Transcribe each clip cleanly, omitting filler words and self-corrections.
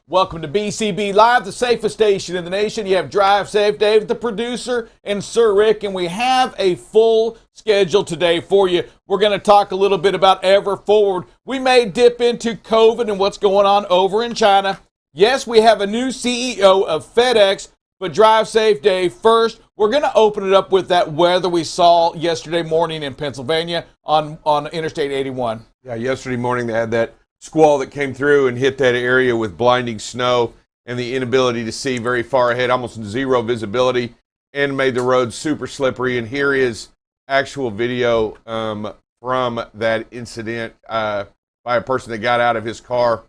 Welcome to BCB Live, the safest station in the nation. You have Drive Safe Dave, the producer, and Sir Rick, and we have a full schedule today for you. We're going to talk a little bit about Ever Forward. We may dip into COVID and what's going on over in China. Yes, we have a new CEO of FedEx, but Drive Safe Dave first. We're going to open it up with that weather we saw yesterday morning in Pennsylvania on Interstate 81. Yeah, yesterday morning they had that squall that came through and hit that area with blinding snow and the inability to see very far ahead, almost zero visibility, and made the road super slippery. And here is actual video from that incident by a person that got out of his car.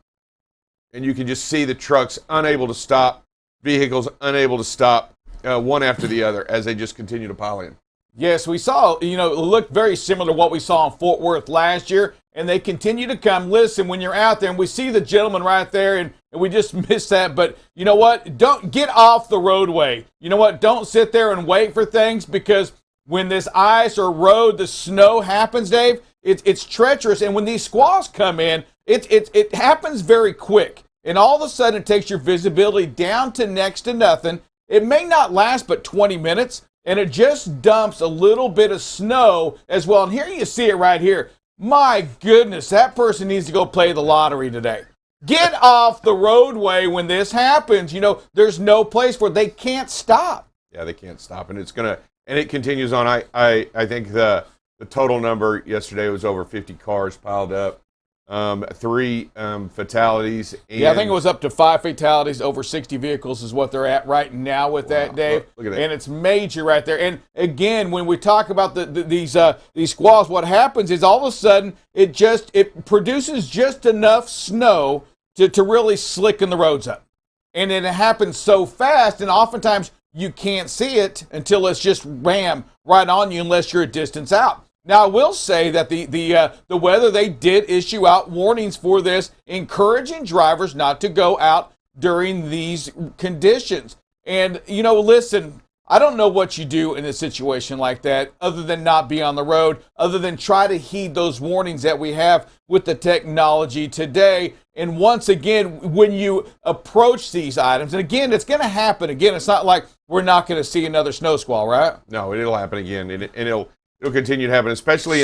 And you can just see the trucks unable to stop, vehicles unable to stop, one after the other as they just continue to pile in. Yes, we saw, it looked very similar to what we saw in Fort Worth last year, and they continue to come. Listen, when you're out there, and we see the gentleman right there, and we just missed that, but you know what? Don't get off the roadway. You know what? Don't sit there and wait for things, because when this ice or road, the snow happens, Dave, it's treacherous, and when these squalls come in, it happens very quick, and all of a sudden it takes your visibility down to next to nothing. It may not last but 20 minutes, and it just dumps a little bit of snow as well. And here you see it right here. My goodness, that person needs to go play the lottery today. Get off the roadway when this happens. There's no place for it. They can't stop. Yeah, they can't stop, and it continues on. I think the total number yesterday was over 50 cars piled up. 3 fatalities. And yeah, I think it was up to 5 fatalities. Over 60 vehicles is what they're at right now with that, Dave. Look at that. And it's major right there. And again, when we talk about these squalls, what happens is all of a sudden it produces just enough snow to really slicken the roads up. And it happens so fast, and oftentimes you can't see it until it's just ram right on you unless you're a distance out. Now, I will say that the weather, they did issue out warnings for this, encouraging drivers not to go out during these conditions. And, listen, I don't know what you do in a situation like that other than not be on the road, other than try to heed those warnings that we have with the technology today. And once again, when you approach these items, and again, it's going to happen again. It's not like we're not going to see another snow squall, right? No, it'll happen again, and it'll continue to happen, especially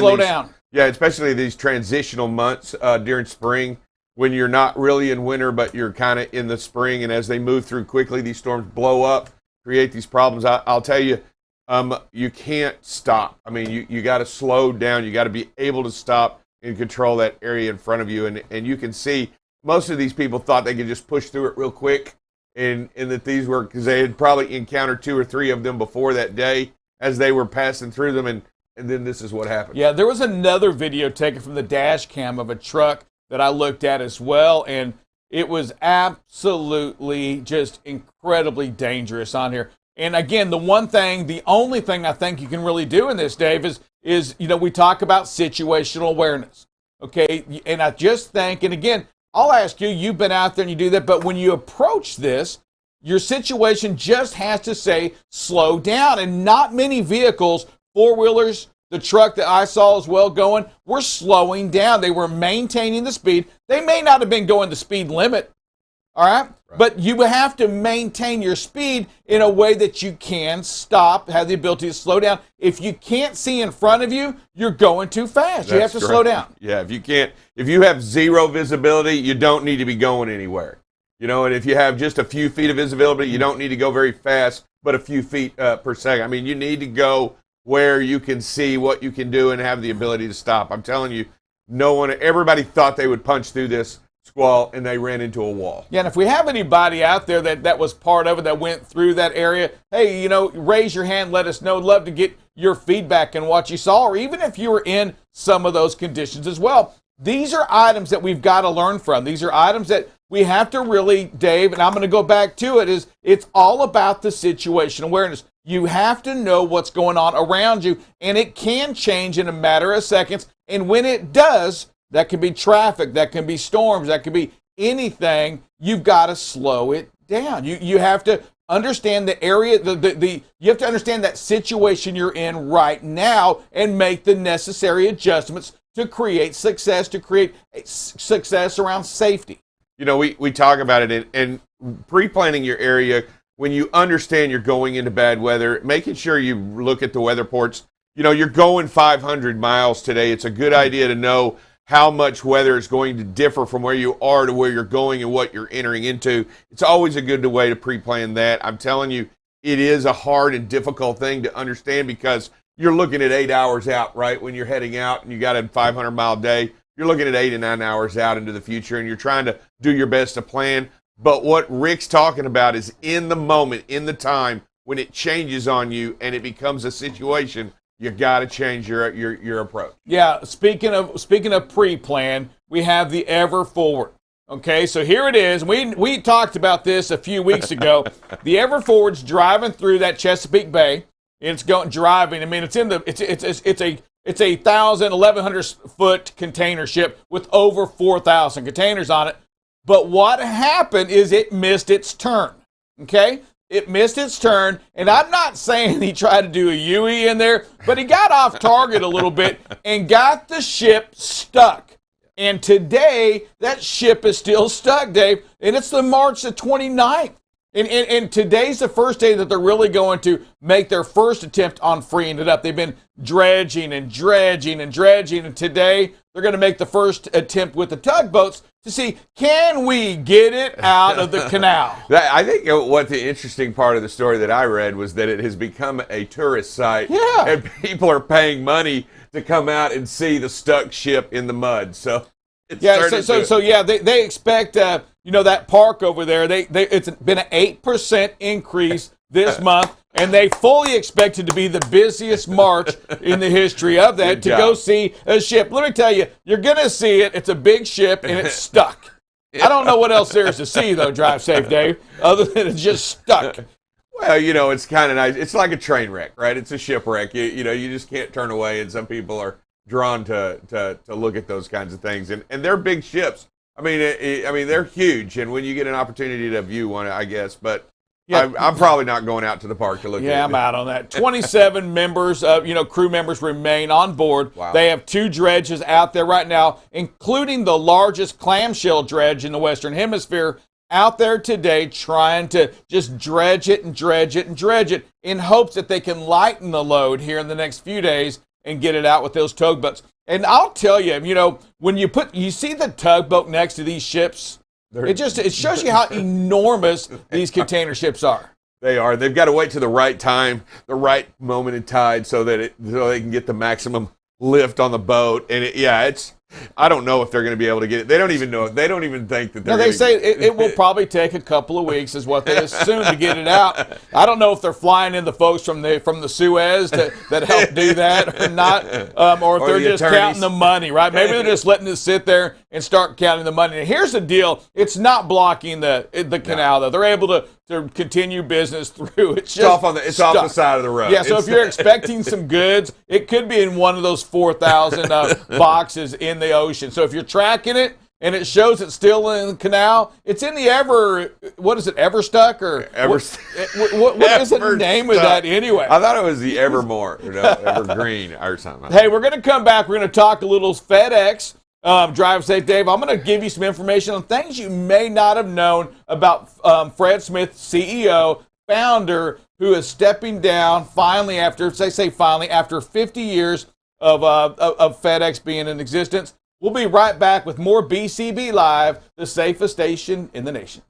especially these transitional months during spring, when you're not really in winter, but you're kind of in the spring. And as they move through quickly, these storms blow up, create these problems. I'll tell you, you can't stop. I mean, you got to slow down. You got to be able to stop and control that area in front of you. And you can see most of these people thought they could just push through it real quick, and that these were, because they had probably encountered 2 or 3 of them before that day as they were passing through them. And then this is what happened. Yeah, there was another video taken from the dash cam of a truck that I looked at as well, and it was absolutely just incredibly dangerous on here. And again, the only thing I think you can really do in this, Dave, is we talk about situational awareness, okay? And I just think, and again, I'll ask you, you've been out there and you do that, but when you approach this, your situation just has to say slow down, and not many vehicles, 4-wheelers, the truck that I saw as well going, were slowing down. They were maintaining the speed. They may not have been going the speed limit, all right? But you have to maintain your speed in a way that you can stop, have the ability to slow down. If you can't see in front of you, you're going too fast. You have to slow down. Yeah, if you have zero visibility, you don't need to be going anywhere. And if you have just a few feet of visibility, you don't need to go very fast, but a few feet per second. I mean, you need to go where you can see what you can do and have the ability to stop. I'm telling you, everybody thought they would punch through this squall, and they ran into a wall. Yeah, and if we have anybody out there that was part of it, that went through that area, hey, raise your hand, let us know. Love to get your feedback and what you saw, or even if you were in some of those conditions as well. These are items that we've got to learn from. These are items that we have to really, Dave, and I'm going to go back to it, it's all about the situation awareness. You have to know what's going on around you, and it can change in a matter of seconds. And when it does, that can be traffic, that can be storms, that can be anything. You've got to slow it down. You have to understand the area, you have to understand that situation you're in right now and make the necessary adjustments to create success around safety. we talk about it and pre-planning your area when you understand you're going into bad weather, making sure you look at the weather reports. You're going 500 miles today. It's a good idea to know how much weather is going to differ from where you are to where you're going and what you're entering into. It's always a good way to pre-plan that. I'm telling you, it is a hard and difficult thing to understand because you're looking at 8 hours out, right? When you're heading out and you got a 500-mile day, you're looking at 8 to 9 hours out into the future, and you're trying to do your best to plan. But what Rick's talking about is in the moment, in the time, when it changes on you and it becomes a situation, you got to change your approach. Yeah, speaking of pre-plan, we have the Ever Forward. Okay, so here it is. We talked about this a few weeks ago. The Ever Forward's driving through that Chesapeake Bay. It's driving. I mean, it's a 1,100 foot container ship with over 4,000 containers on it. But what happened is it missed its turn. Okay? It missed its turn, and I'm not saying he tried to do a U-E in there, but he got off target a little bit and got the ship stuck. And today, that ship is still stuck, Dave, and it's the March the 29th. And today's the first day that they're really going to make their first attempt on freeing it up. They've been dredging, and today they're going to make the first attempt with the tugboats to see, can we get it out of the canal? I think what the interesting part of the story that I read was that it has become a tourist site. Yeah. And people are paying money to come out and see the stuck ship in the mud. So they expect that park over there. It's been an 8% increase this month, and they fully expect it to be the busiest March in the history of that go see a ship. Let me tell you, you're gonna see it. It's a big ship and it's stuck. I don't know what else there is to see though. Drive safe, Dave. Other than it's just stuck. Well, it's kind of nice. It's like a train wreck, right? It's a shipwreck. You just can't turn away, and some people are drawn to look at those kinds of things, and they're big ships. I mean, they're huge, and when you get an opportunity to view one, I guess, but yeah. I'm probably not going out to the park to look at it. Yeah, I'm out on that. 27 members, crew members remain on board. Wow. They have 2 dredges out there right now, including the largest clamshell dredge in the Western Hemisphere, out there today trying to just dredge it in hopes that they can lighten the load here in the next few days and get it out with those tugboats. And I'll tell you, when you see the tugboat next to these ships, it shows you how enormous these container ships are. They are. They've got to wait to the right time, the right moment in tide, so they can get the maximum lift on the boat. And it's. I don't know if they're going to be able to get it. They don't even know. They don't even think that they're. No, they say it will probably take a couple of weeks, is what they assume, to get it out. I don't know if they're flying in the folks from the Suez that help do that or not, or if they're just counting the money, right? Maybe they're just letting it sit there and start counting the money. And here's the deal: it's not blocking the canal, though. They're able to continue business through. It's just off the side of the road. Yeah, so if you're expecting some goods, it could be in one of those 4,000 boxes in the ocean. So if you're tracking it and it shows it's still in the canal, it's in the Everstuck or what is the name of that anyway? I thought it was the Evermore, Evergreen or something. Hey, we're going to come back. We're going to talk a little FedEx. Drive safe, Dave. I'm going to give you some information on things you may not have known about Fred Smith, CEO, founder, who is stepping down finally after 50 years of FedEx being in existence. We'll be right back with more BCB Live, the safest station in the nation.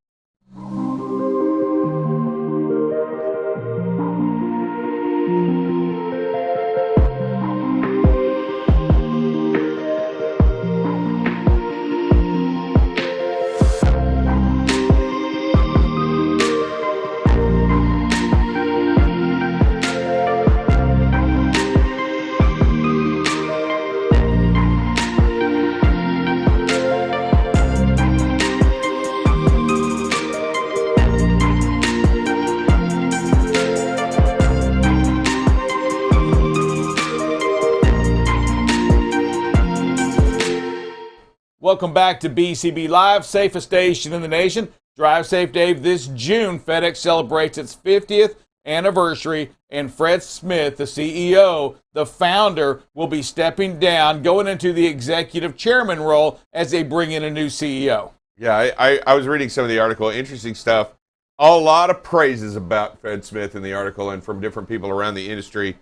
Welcome back to BCB Live, safest station in the nation. Drive safe, Dave. This June, FedEx celebrates its 50th anniversary, and Fred Smith, the CEO, the founder, will be stepping down, going into the executive chairman role as they bring in a new CEO. Yeah, I was reading some of the article. Interesting stuff. A lot of praises about Fred Smith in the article and from different people around the industry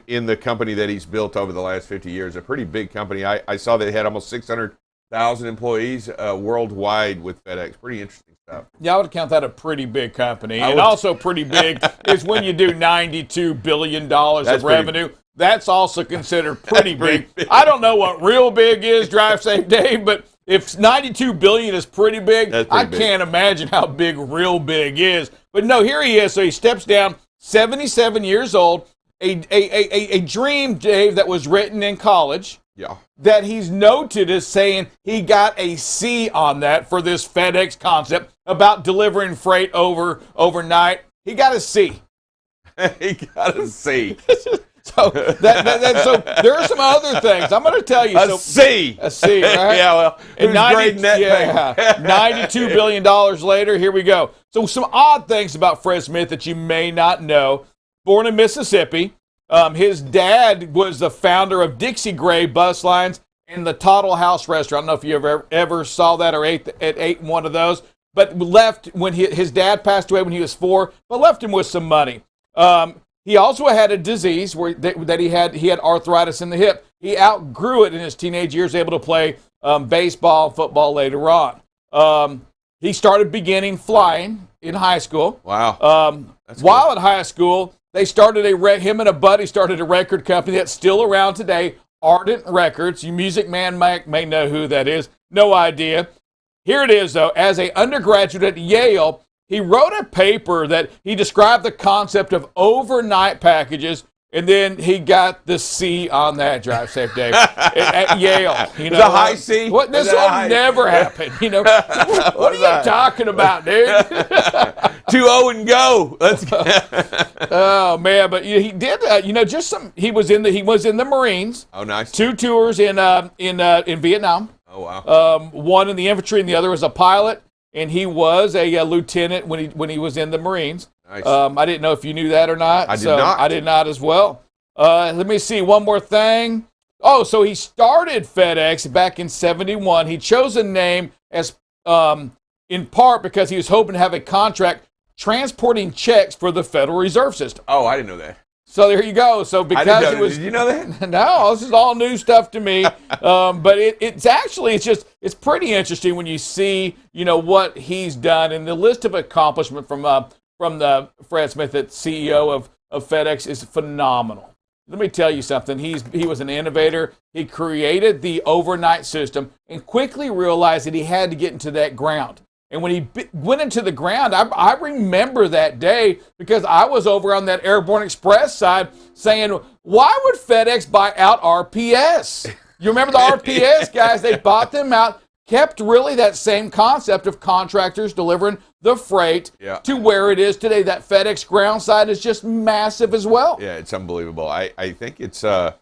in the company that he's built over the last 50 years. A pretty big company. I saw they had almost 600,000 employees worldwide with FedEx. Pretty interesting stuff. Yeah, I would count that a pretty big company. And also pretty big is when you do $92 billion of revenue. That's also considered pretty big. I don't know what real big is, Drive Safe Dave, but if $92 billion is pretty big, I can't imagine how big real big is. But no, here he is. So he steps down, 77 years old, a dream, Dave, that was written in college. Yeah. That he's noted as saying he got a C on that for this FedEx concept about delivering freight overnight. He got a C. He got a C. So so there are some other things. I'm going to tell you. A C, right? Yeah, well, and $92 billion later, here we go. So some odd things about Fred Smith that you may not know. Born in Mississippi. His dad was the founder of Dixie Gray Bus Lines and the Toddle House Restaurant. I don't know if you ever saw that or ate one of those, but left when his dad passed away when he was 4, but left him with some money. He also had a disease that he had arthritis in the hip. He outgrew it in his teenage years, able to play baseball, football later on. He started beginning flying in high school. Wow. While at high school, they started him and a buddy started a record company that's still around today, Ardent Records. You music man may know who that is. No idea. Here it is, though. As an undergraduate at Yale, he wrote a paper that he described the concept of overnight packages, and then he got the C on that, Drive Safe Dave, at Yale. You know, the high C? What, this will never happen. You know, what are you talking about, dude? 2-0 and go. Let's go. Oh man, but he did. He was in the Marines. Oh, nice. 2 tours in Vietnam. Oh wow. One in the infantry, and the other was a pilot. And he was a lieutenant when he was in the Marines. Nice. I didn't know if you knew that or not. I did not. I did not as well. Let me see, one more thing. Oh, so he started FedEx back in 71. He chose a name as in part because he was hoping to have a contract transporting checks for the Federal Reserve System. Oh, I didn't know that. So there you go. So because it was, did you know that? No, this is all new stuff to me. But it's pretty interesting when you see what he's done, and the list of accomplishment from the Fred Smith, that CEO of FedEx, is phenomenal. Let me tell you something. He was an innovator. He created the overnight system and quickly realized that he had to get into that ground. And when he went into the ground, I remember that day because I was over on that Airborne Express side saying, why would FedEx buy out RPS? You remember the RPS guys? They bought them out, kept really that same concept of contractors delivering the freight to where it is today. That FedEx ground side is just massive as well. Yeah, it's unbelievable. I think it's, I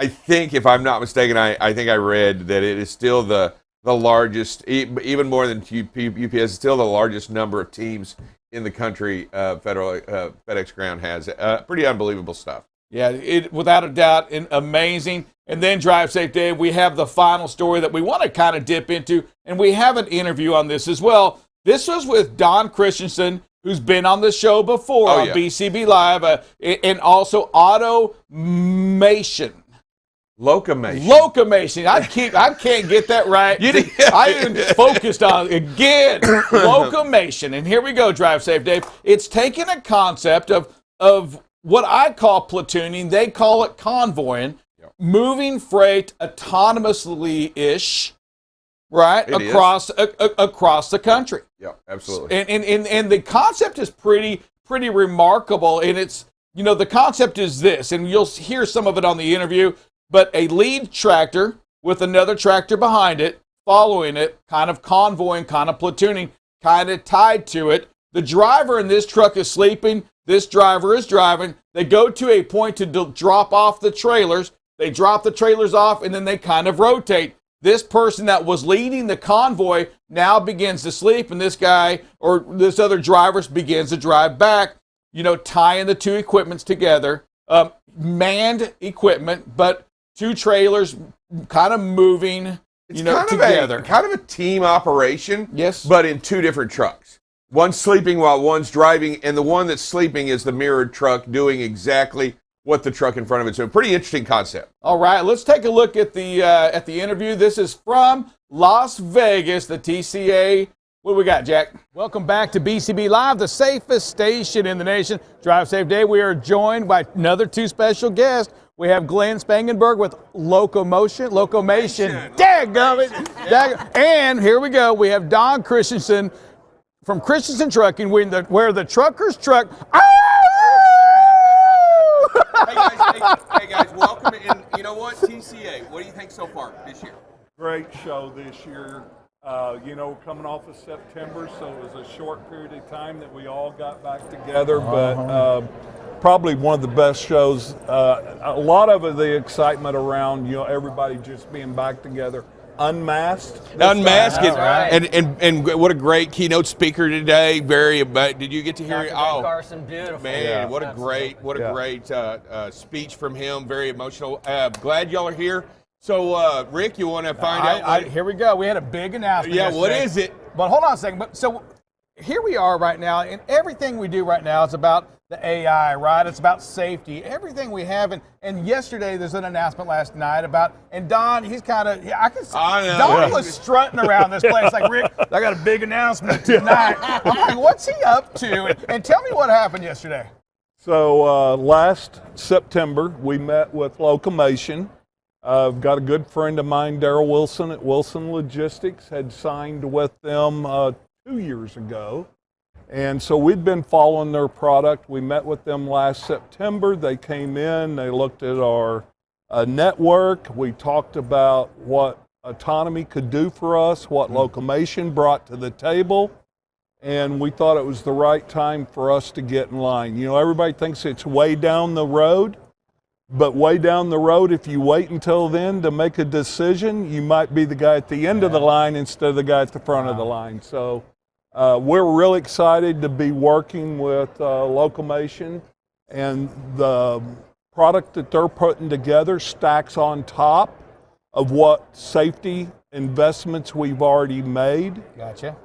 think if I'm not mistaken, I think I read that it is still the largest, even more than UPS, still the largest number of teams in the country. FedEx Ground has pretty unbelievable stuff. Yeah, without a doubt, amazing. And then, Drive Safe Dave, we have the final story that we want to kind of dip into, and we have an interview on this as well. This was with Don Christensen, who's been on the show before on BCB Live, and also Automation. Locomation. I can't get that right. I even focused on it again. Locomation. And here we go, Drive Safe Dave. It's taking a concept of what I call platooning. They call it convoying, moving freight autonomously-ish, right, across the country. Yeah, absolutely. And the concept is pretty remarkable. And it's, the concept is this, and you'll hear some of it on the interview. But a lead tractor with another tractor behind it, following it, kind of convoying, kind of platooning, kind of tied to it. The driver in this truck is sleeping. This driver is driving. They go to a point to drop off the trailers. They drop the trailers off, and then they kind of rotate. This person that was leading the convoy now begins to sleep, and this guy or this other driver begins to drive back, tying the two equipments together. Manned equipment, but two trailers kind of moving It's together. Kind of a team operation. Yes. But in two different trucks. One's sleeping while one's driving, and the one that's sleeping is the mirrored truck doing exactly what the truck in front of it. So, a pretty interesting concept. All right, let's take a look at the interview. This is from Las Vegas, the TCA. What do we got, Jack? Welcome back to BCB Live, the safest station in the nation. Drive Safe Day. We are joined by another two special guests. We have Glenn Spangenberg with Locomation. Dadgummit. And here we go. We have Don Christensen from Christensen Trucking, where the truckers truck. Hey guys, welcome. And you know what, TCA, what do you think so far this year? Great show this year. Coming off of September, so it was a short period of time that we all got back together, but probably one of the best shows. A lot of the excitement around, everybody just being back together. Unmasked. Right. And what a great keynote speaker today. Did you get to hear it? Oh, Carson, beautiful. Man, yeah, what a great speech from him. Very emotional. Glad y'all are here. So, Rick, you want to find out? Here we go. We had a big announcement. Yeah, yesterday. what is it? But hold on a second. So here we are right now, and everything we do right now is about the AI, right? It's about safety. Everything we have, and yesterday there's an announcement last night about, and Don, he's kind of, I can see, Don was strutting around this place like, Rick, I got a big announcement tonight. I'm like, what's he up to? And tell me what happened yesterday. So last September, we met with Locomation. I've got a good friend of mine, Daryl Wilson at Wilson Logistics, had signed with them 2 years ago. And so we'd been following their product. We met with them last September. They came in, they looked at our network. We talked about what autonomy could do for us, what Locomation brought to the table. And we thought it was the right time for us to get in line. Everybody thinks it's way down the road. But way down the road, if you wait until then to make a decision, you might be the guy at the end of the line instead of the guy at the front of the line. So we're really excited to be working with Locomation, and the product that they're putting together stacks on top of what safety investments we've already made. Gotcha.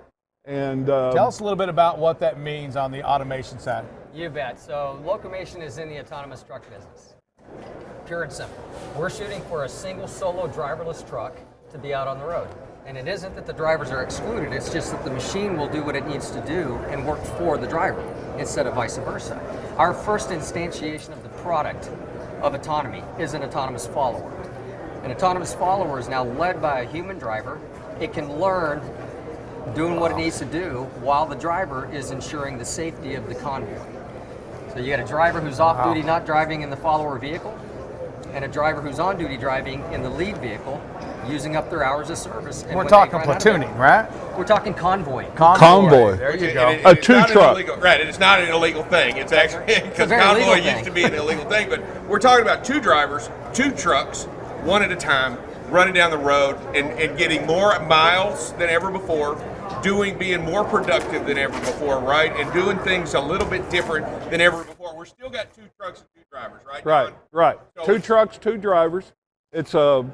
And tell us a little bit about what that means on the automation side. You bet. So Locomation is in the autonomous truck business. Pure and simple. We're shooting for a single solo driverless truck to be out on the road. And it isn't that the drivers are excluded, it's just that the machine will do what it needs to do and work for the driver instead of vice versa. Our first instantiation of the product of autonomy is an autonomous follower. An autonomous follower is now led by a human driver. It can learn doing what it needs to do while the driver is ensuring the safety of the convoy. So you got a driver who's off duty not driving in the follower vehicle, and a driver who's on duty driving in the lead vehicle, using up their hours of service. And we're talking platooning, right? We're talking convoy. Convoy. There you go. A two truck. Right, and it's not an illegal thing. It's actually, because convoy used to be an illegal thing, but we're talking about two drivers, two trucks, one at a time, running down the road and getting more miles than ever before, being more productive than ever before, right? And doing things a little bit different than ever before. We're still got two trucks and two drivers, right? Right. So, two trucks, two drivers. It's a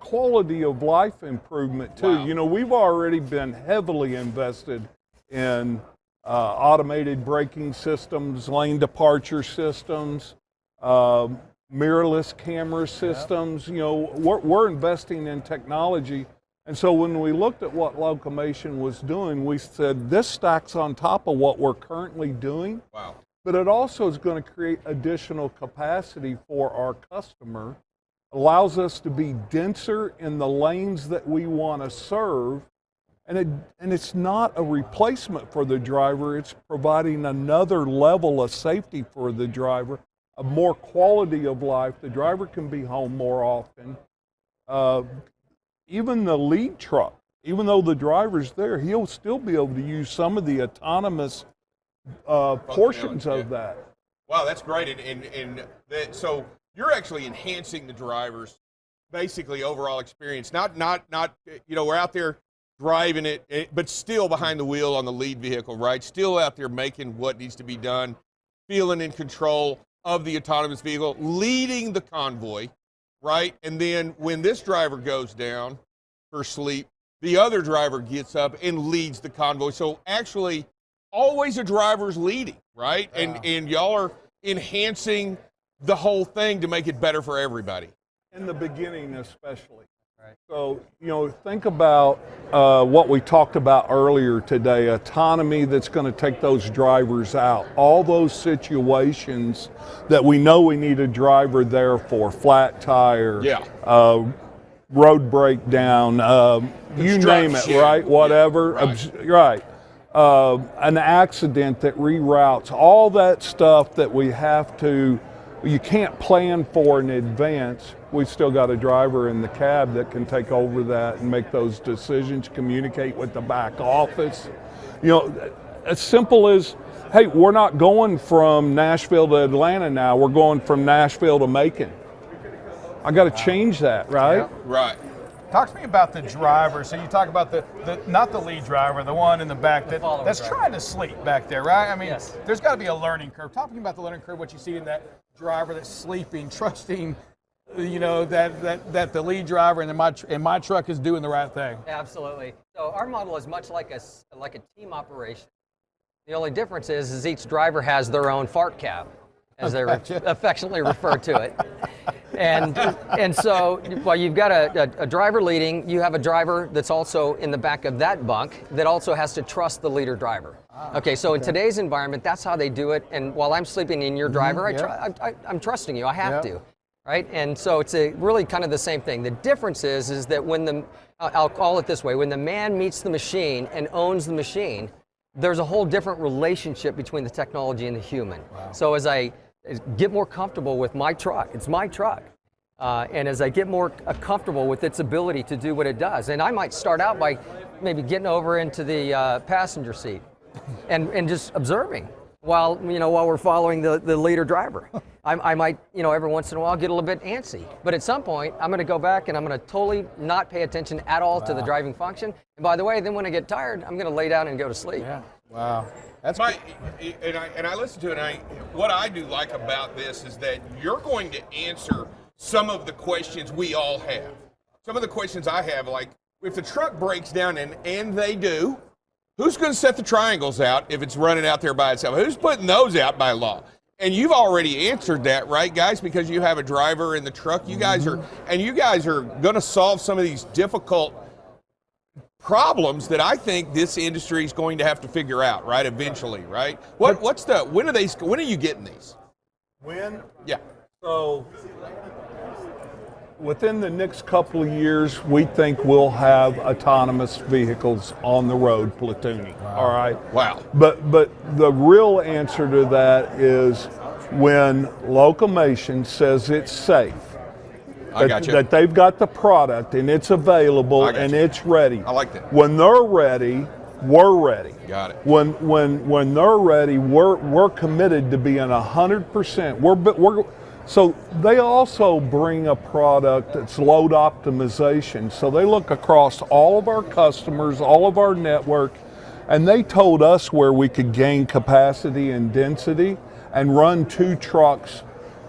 quality of life improvement too. Wow. We've already been heavily invested in automated braking systems, lane departure systems, mirrorless camera systems. We're investing in technology. And so when we looked at what Locomation was doing, we said, this stacks on top of what we're currently doing. Wow. But it also is going to create additional capacity for our customer, allows us to be denser in the lanes that we want to serve. And it's not a replacement for the driver, it's providing another level of safety for the driver, a more quality of life. The driver can be home more often. Even the lead truck, even though the driver's there, he'll still be able to use some of the autonomous portions of that. Wow, that's great. So you're actually enhancing the driver's basically overall experience. Not we're out there driving it, but still behind the wheel on the lead vehicle, right? Still out there making what needs to be done, feeling in control of the autonomous vehicle, leading the convoy, right? And then when this driver goes down for sleep, the other driver gets up and leads the convoy. So actually, always a driver's leading, right? Yeah. And y'all are enhancing the whole thing to make it better for everybody. In the beginning, especially. Right. So, think about what we talked about earlier today, autonomy that's going to take those drivers out. All those situations that we know we need a driver there for, flat tire, road breakdown, you name it, right? Whatever, right. An accident that reroutes, all that stuff that we have to, you can't plan for in advance. We've still got a driver in the cab that can take over that and make those decisions, communicate with the back office. As simple as, hey, we're not going from Nashville to Atlanta now, we're going from Nashville to Macon. I got to change that, right? Yeah. Right. Talk to me about the driver. So you talk about the not the lead driver, the one in the back that's trying to sleep back there, right? I mean, there's got to be a learning curve. Talk to me about the learning curve, what you see in that driver that's sleeping, trusting, that the lead driver in my truck is doing the right thing. Absolutely. So our model is much like a team operation. The only difference is each driver has their own fart cab, as they affectionately refer to it. And so while you've got a driver leading, you have a driver that's also in the back of that bunk that also has to trust the leader driver. So in today's environment, that's how they do it. And while I'm sleeping in your driver, I'm trusting you. I have to, right? And so it's really kind of the same thing. The difference is that when I'll call it this way, when the man meets the machine and owns the machine, there's a whole different relationship between the technology and the human. So as I get more comfortable with my truck, it's my truck. And as I get more comfortable with its ability to do what it does, and I might start out by maybe getting over into the passenger seat and just observing while we're following the leader driver. I might, every once in a while get a little bit antsy, but at some point I'm going to go back and I'm going to totally not pay attention at all to the driving function. And by the way, then when I get tired, I'm going to lay down and go to sleep. Yeah. Wow. That's and I listen to it. And what I do like about this is that you're going to answer some of the questions we all have. Some of the questions I have, like if the truck breaks down, and they do, who's going to set the triangles out if it's running out there by itself? Who's putting those out by law? And you've already answered that, right, guys? Because you have a driver in the truck. You guys are going to solve some of these difficult problems that I think this industry is going to have to figure out, right? Eventually, right? When are you getting these? When? Yeah. So within the next couple of years, we think we'll have autonomous vehicles on the road platooning. Wow. All right. Wow. But the real answer to that is when Locomotion says it's safe. That they've got the product and it's available and it's ready. I like that. When they're ready, we're ready. Got it. When they're ready, we're committed to being 100%. So they also bring a product that's load optimization. So they look across all of our customers, all of our network, and they told us where we could gain capacity and density and run 2 trucks,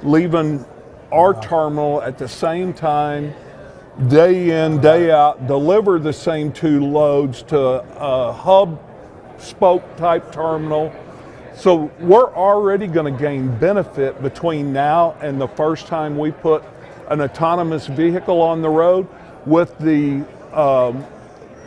leaving our terminal at the same time, day in, day out, deliver the same 2 loads to a hub spoke type terminal. So we're already going to gain benefit between now and the first time we put an autonomous vehicle on the road with the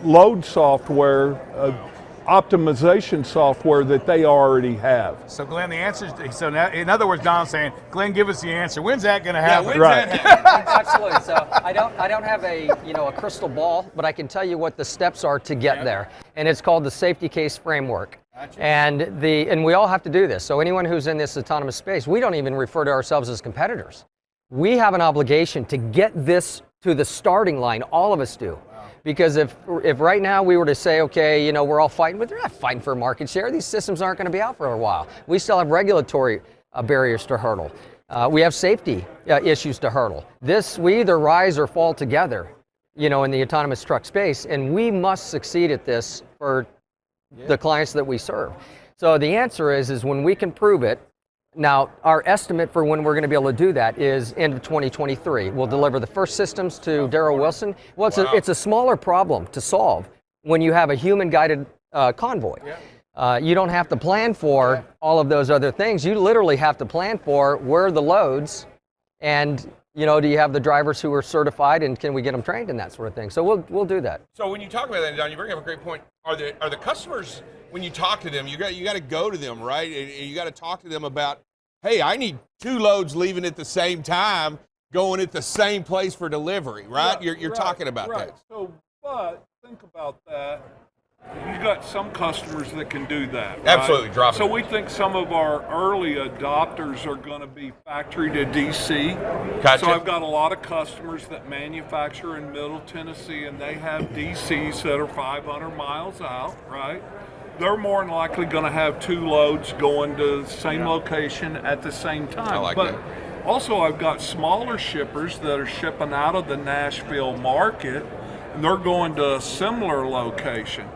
load software, optimization software that they already have. So Glenn, the answer is, so now, in other words, Don's saying, Glenn, give us the answer. When's that going to happen? Yeah, when's that happen? Absolutely. So I don't have a crystal ball, but I can tell you what the steps are to get there. And it's called the safety case framework. Gotcha. And we all have to do this. So anyone who's in this autonomous space, we don't even refer to ourselves as competitors. We have an obligation to get this to the starting line. All of us do. Because if right now we were to say, okay, we're all fighting, but they're not fighting for market share. These systems aren't going to be out for a while. We still have regulatory barriers to hurdle. We have safety issues to hurdle. We either rise or fall together, in the autonomous truck space, and we must succeed at this for the clients that we serve. So the answer is when we can prove it, Now, our estimate for when we're going to be able to do that is end of 2023. We'll deliver the first systems to Darrell Wilson. Well, it's a smaller problem to solve when you have a human-guided convoy. You don't have to plan for all of those other things. You literally have to plan for where are the loads, and do you have the drivers who are certified, and can we get them trained and that sort of thing. So we'll do that. So when you talk about that, Don, you bring up a great point. Are the customers, when you talk to them, you got to go to them, right? And you got to talk to them about, hey, I need 2 loads leaving at the same time, going at the same place for delivery, right? You're talking about that. So, but think about that. You got some customers that can do that, right? Absolutely, drop it. So we think some of our early adopters are going to be factory to DC. Gotcha. So I've got a lot of customers that manufacture in Middle Tennessee, and they have DCs that are 500 miles out, right? They're more than likely going to have 2 loads going to the same location at the same time. I like that. Also, I've got smaller shippers that are shipping out of the Nashville market, and they're going to a similar location.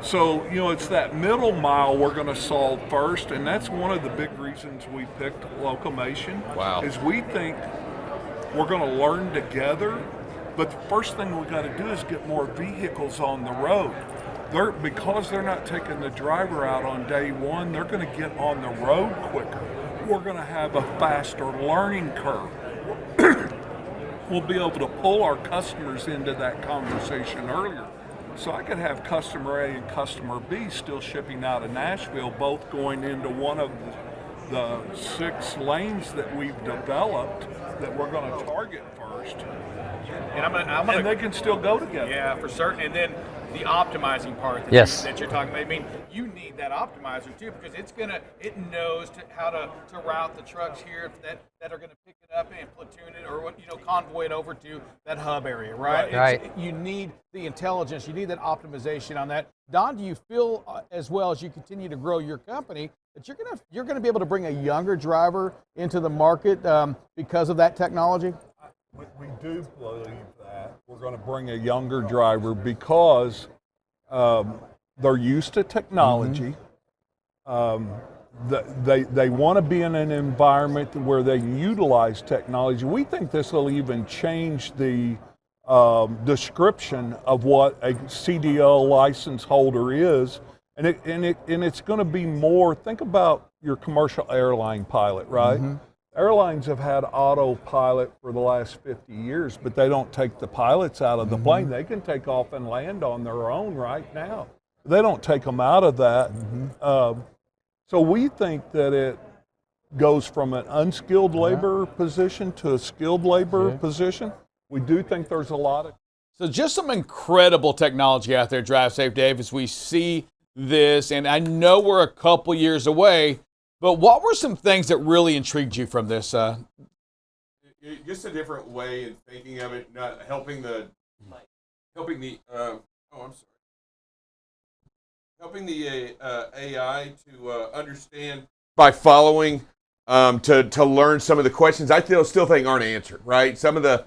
So, it's that middle mile we're going to solve first, and that's one of the big reasons we picked Locomation. Wow. Is we think we're going to learn together, but the first thing we got to do is get more vehicles on the road. Because they're not taking the driver out on day one, they're going to get on the road quicker. We're going to have a faster learning curve. We'll be able to pull our customers into that conversation earlier. So I could have customer A and customer B still shipping out of Nashville, both going into one of the 6 lanes that we've developed that we're going to target first. And they can still go together. Yeah, for certain. And then the optimizing part that, that you're talking about. I mean, you need that optimizer too, because it knows how to route the trucks here that are going to pick it up and platoon it or convoy it over to that hub area, right? Right. You need the intelligence. You need that optimization on that. Don, do you feel as well as you continue to grow your company that you're going to be able to bring a younger driver into the market because of that technology? We do believe that we're going to bring a younger driver because they're used to technology. They want to be in an environment where they utilize technology. We think this will even change the description of what a CDL license holder is, and it's going to be more. Think about your commercial airline pilot, right? Airlines have had autopilot for the last 50 years, but they don't take the pilots out of the plane. They can take off and land on their own right now. They don't take them out of that. So we think that it goes from an unskilled labor position to a skilled labor position. We do think there's a lot of... So just some incredible technology out there, Drive Safe Dave, as we see this. And I know we're a couple years away, but what were some things that really intrigued you from this? Just a different way of thinking of it, not helping the AI to understand by following to learn some of the questions I still think aren't answered, right? Some of the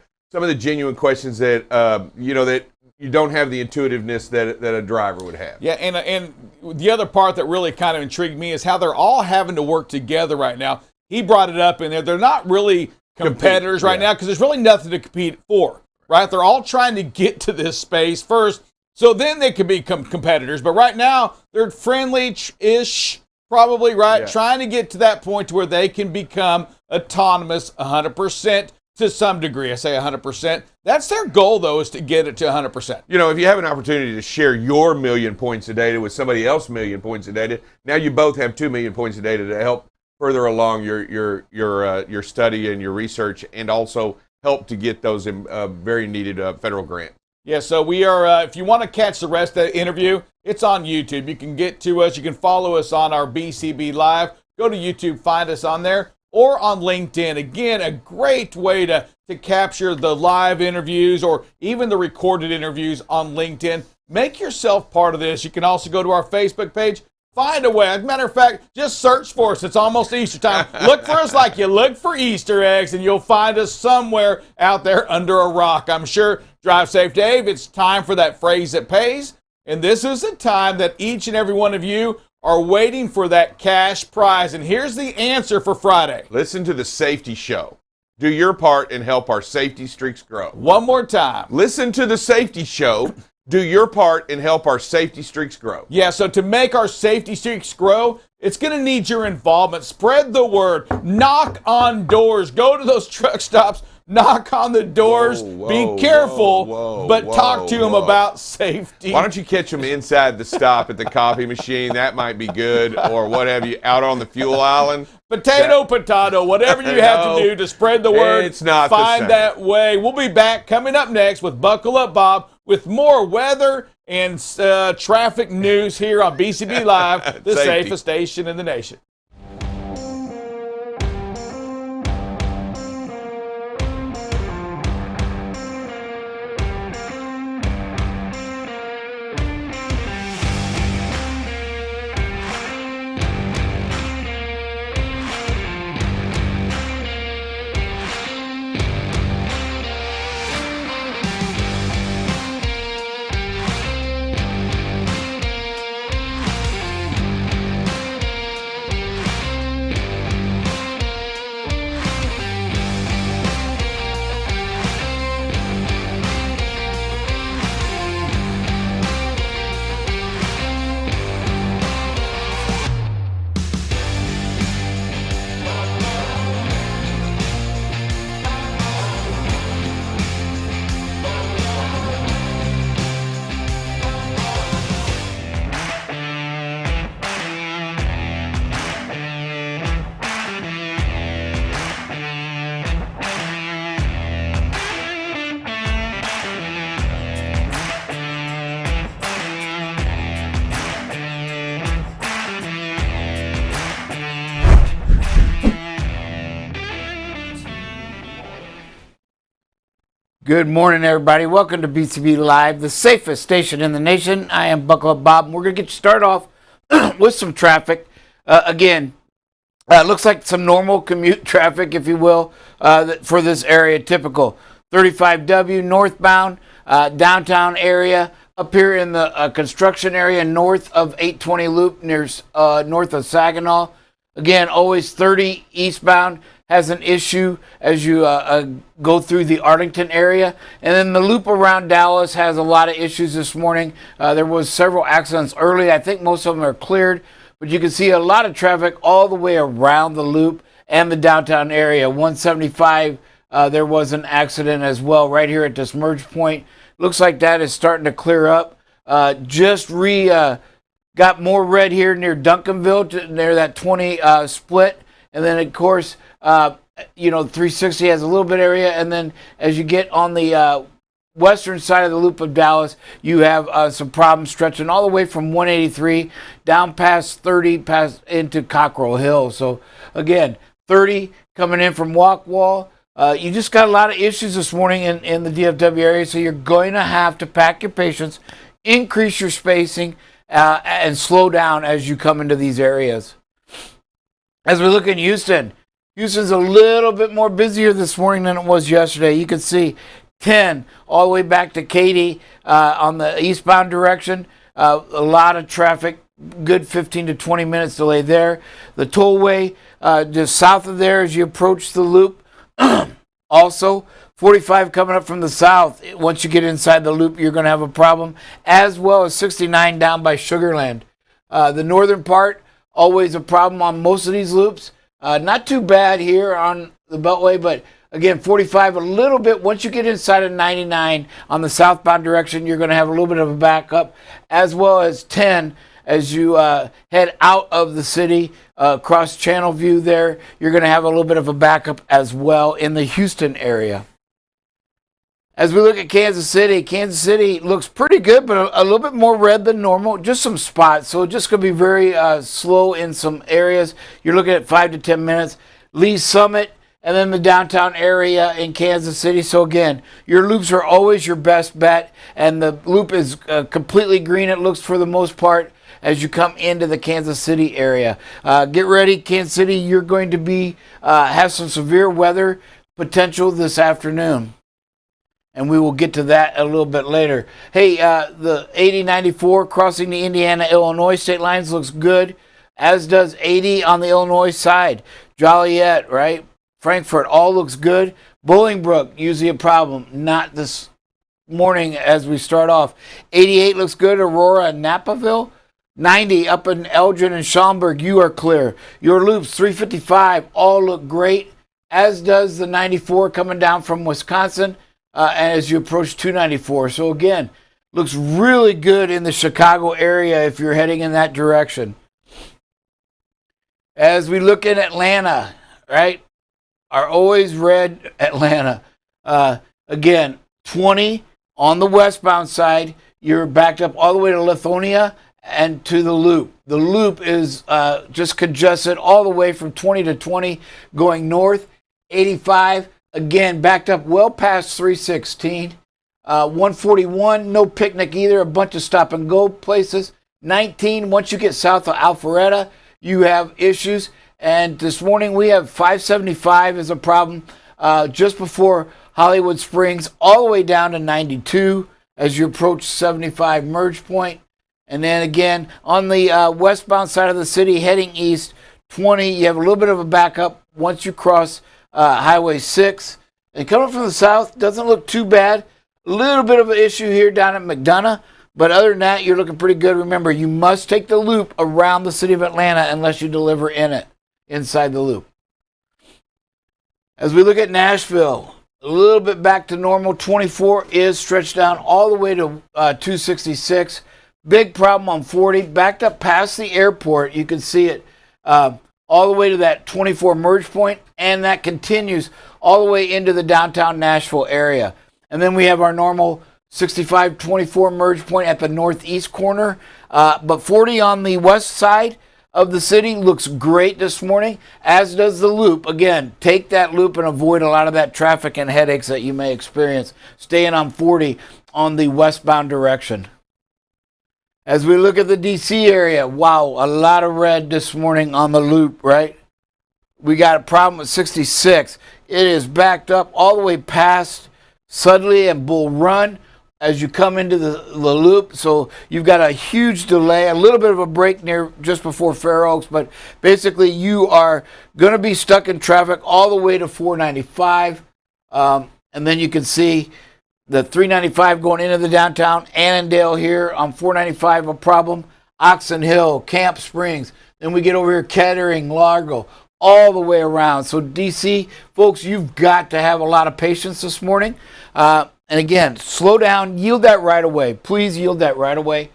genuine questions that that you don't have the intuitiveness that a driver would have. Yeah, and the other part that really kind of intrigued me is how they're all having to work together right now. He brought it up in there. They're not really competitors right now because there's really nothing to compete for, right? They're all trying to get to this space first, so then they can become competitors. But right now, they're friendly-ish, probably, right? Yeah. Trying to get to that point to where they can become autonomous 100%. To some degree, I say 100%. That's their goal, though, is to get it to 100%. If you have an opportunity to share your 1,000,000 points of data with somebody else's 1,000,000 points of data, now you both have 2,000,000 points of data to help further along your study and your research, and also help to get those very needed federal grants. Yeah, so we are, if you want to catch the rest of the interview, it's on YouTube. You can get to us. You can follow us on our BCB Live. Go to YouTube, find us on there. Or on LinkedIn. Again, a great way to capture the live interviews or even the recorded interviews on LinkedIn. Make yourself part of this. You can also go to our Facebook page. Find a way. As a matter of fact, just search for us. It's almost Easter time. Look for us like you look for Easter eggs, and you'll find us somewhere out there under a rock, I'm sure. Drive Safe Dave, it's time for that phrase that pays. And this is the time that each and every one of you are waiting for that cash prize. And here's the answer for Friday. Listen to the safety show. Do your part and help our safety streaks grow. One more time. Listen to the safety show. Do your part and help our safety streaks grow. Yeah, so to make our safety streaks grow, it's going to need your involvement. Spread the word. Knock on doors. Go to those truck stops. Knock on the doors. Be careful, but talk to them about safety. Why don't you catch them inside the stop at the coffee machine? That might be good. Or what have you, out on the fuel island. Potato, whatever you have to do to spread the word. It's not Find the same. that way. We'll be back coming up next with Buckle Up Bob with more weather and traffic news here on BCB Live, the safest station in the nation. Good morning, everybody. Welcome to BCB Live, the safest station in the nation. I am Buckle Up Bob, and we're going to get you started off with some traffic. Again, looks like some normal commute traffic, if you will, for this area. Typical 35W northbound, downtown area, up here in the construction area north of 820 Loop, near north of Saginaw. Again, always 30 eastbound has an issue as you go through the Arlington area. And then the loop around Dallas has a lot of issues this morning. There was several accidents early. I think most of them are cleared, but you can see a lot of traffic all the way around the loop and the downtown area. 175, there was an accident as well right here at this merge point. Looks like that is starting to clear up. Got more red here near Duncanville, near that 20 split. And then, of course, 360 has a little bit area. And then as you get on the western side of the loop of Dallas, you have some problems stretching all the way from 183 down past 30, past into Cockrell Hill. So, again, 30 coming in from Walkwall. You just got a lot of issues this morning in the DFW area, so you're going to have to pack your patience, increase your spacing, and slow down as you come into these areas. As we look in Houston, Houston's a little bit more busier this morning than it was yesterday. You can see 10 all the way back to Katy on the eastbound direction. A lot of traffic, good 15 to 20 minutes delay there. The tollway just south of there as you approach the loop. Also, 45 coming up from the south. Once you get inside the loop, you're going to have a problem, as well as 69 down by Sugarland. The northern part, always a problem on most of these loops. Not too bad here on the Beltway, but again, 45 a little bit. Once you get inside of 99 on the southbound direction, you're going to have a little bit of a backup, as well as 10 as you head out of the city, across Channel View there. You're going to have a little bit of a backup as well in the Houston area. As we look at Kansas City looks pretty good, but a little bit more red than normal. Just some spots, so just going to be very slow in some areas. You're looking at 5 to 10 minutes. Lee Summit, and then the downtown area in Kansas City. So again, your loops are always your best bet, and the loop is completely green, it looks, for the most part, as you come into the Kansas City area. Get ready, Kansas City. You're going to be have some severe weather potential this afternoon. and we will get to that a little bit later. Hey, the 8094 crossing the Indiana-Illinois state lines looks good, as does 80 on the Illinois side. Joliet, right? Frankfort, all looks good. Bolingbrook, usually a problem. Not this morning as we start off. 88 looks good. Aurora and Napperville. 90 up in Elgin and Schaumburg, you are clear. Your loops, 355, all look great, as does the 94 coming down from Wisconsin as you approach 294. So again, looks really good in the Chicago area if you're heading in that direction. As we look in Atlanta, right, our always red Atlanta. Again, 20 on the westbound side, you're backed up all the way to Lithonia and to the loop. The loop is just congested all the way from 20 to 20 going north. 85, again, backed up well past 316. 141, no picnic either, a bunch of stop and go places. 19, once you get south of Alpharetta, you have issues. And this morning we have 575 as a problem just before Hollywood Springs, all the way down to 92 as you approach 75 merge point. And then again, on the westbound side of the city, heading east, 20, you have a little bit of a backup once you cross Highway 6. And coming from the south, doesn't look too bad. A little bit of an issue here down at McDonough, but other than that, you're looking pretty good. Remember, you must take the loop around the city of Atlanta unless you deliver in it, inside the loop. As we look at Nashville, a little bit back to normal. 24 is stretched down all the way to 266. Big problem on 40, backed up past the airport. You can see it all the way to that 24 merge point, and that continues all the way into the downtown Nashville area. And then we have our normal 65-24 merge point at the northeast corner. But 40 on the west side of the city looks great this morning, as does the loop. Again, take that loop and avoid a lot of that traffic and headaches that you may experience staying on 40 on the westbound direction. As we look at the DC area, wow, a lot of red this morning on the loop, right? We got a problem with 66. It is backed up all the way past Sudley and Bull Run as you come into the loop. So you've got a huge delay, a little bit of a break near just before Fair Oaks, but basically you are going to be stuck in traffic all the way to 495. And then you can see the 395 going into the downtown, Annandale here on 495, a problem. Oxon Hill, Camp Springs. Then we get over here, Kettering, Largo, all the way around. So DC, folks, you've got to have a lot of patience this morning. And again, slow down, yield that right away. Please yield that right away.